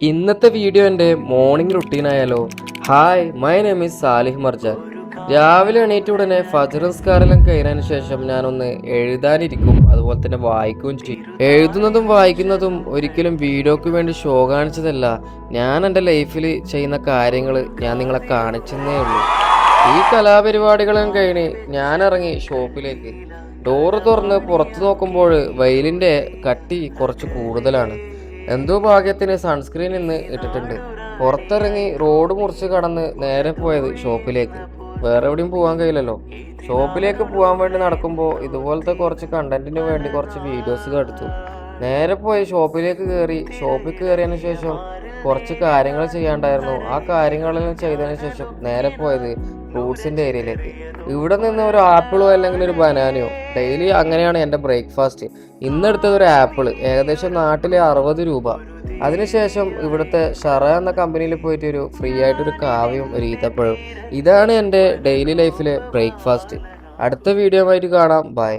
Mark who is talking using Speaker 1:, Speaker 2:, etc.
Speaker 1: ഇന്നത്തെ വീഡിയോ എൻ്റെ മോർണിംഗ് റുട്ടീനായാലോ. Hi, my name is Salih Marjan. രാവിലെ എണീറ്റ ഉടനെ ഫജ്ർ നിസ്കാരമെല്ലാം കഴിഞ്ഞതിന് ശേഷം ഞാനൊന്ന് എഴുതാനിരിക്കും, അതുപോലെ തന്നെ വായിക്കുകയും ചെയ്യും. എഴുതുന്നതും വായിക്കുന്നതും ഒരിക്കലും വീഡിയോക്ക് വേണ്ടി ഷോ കാണിച്ചതല്ല. ഞാൻ എൻ്റെ ലൈഫിൽ ചെയ്യുന്ന കാര്യങ്ങൾ ഞാൻ നിങ്ങളെ കാണിച്ചെന്നേ ഉള്ളൂ. ഈ കലാപരിപാടികളും കഴിഞ്ഞ് ഞാൻ ഇറങ്ങി ഷോപ്പിലേക്ക്. ഡോറ് തുറന്ന് പുറത്തു നോക്കുമ്പോൾ വെയിലിൻ്റെ കട്ടി കുറച്ച് കൂടുതലാണ്. എന്തോ ഭാഗ്യത്തിന് സൺസ്ക്രീൻ ഇന്ന് ഇട്ടിട്ടുണ്ട്. പുറത്തിറങ്ങി റോഡ് മുറിച്ച് കടന്ന് നേരെ പോയത് ഷോപ്പിലേക്ക്. വേറെ എവിടെയും പോകാൻ കഴിയില്ലല്ലോ. ഷോപ്പിലേക്ക് പോകാൻ വേണ്ടി നടക്കുമ്പോൾ ഇതുപോലത്തെ കുറച്ച് കണ്ടന്റിന് വേണ്ടി കുറച്ച് വീഡിയോസ് എടുത്തു. നേരെ പോയി ഷോപ്പിലേക്ക് കയറി. ഷോപ്പിൽ കയറിയതിന് ശേഷം കുറച്ച് കാര്യങ്ങൾ ചെയ്യാണ്ടായിരുന്നു. ആ കാര്യങ്ങളെല്ലാം ചെയ്തതിന് ശേഷം നേരെ പോയത് ഫ്രൂട്ട്സിൻ്റെ ഏരിയയിലേക്ക്. ഇവിടെ നിന്ന് ഒരു ആപ്പിളോ അല്ലെങ്കിൽ ഒരു ബനാനയോ, ഡെയിലി അങ്ങനെയാണ് എൻ്റെ ബ്രേക്ക്ഫാസ്റ്റ്. ഇന്നെടുത്തത് ഒരു ആപ്പിൾ, ഏകദേശം നാട്ടിലെ 60 രൂപ. അതിനുശേഷം ഇവിടുത്തെ ഷറ എന്ന കമ്പനിയിൽ പോയിട്ട് ഒരു ഫ്രീ ആയിട്ടൊരു കാവ്യവും ഒരു ഈത്തപ്പഴവും. ഇതാണ് എൻ്റെ ഡെയിലി ലൈഫിലെ ബ്രേക്ക്ഫാസ്റ്റ്. അടുത്ത വീഡിയോ ആയിട്ട് കാണാം. ബൈ.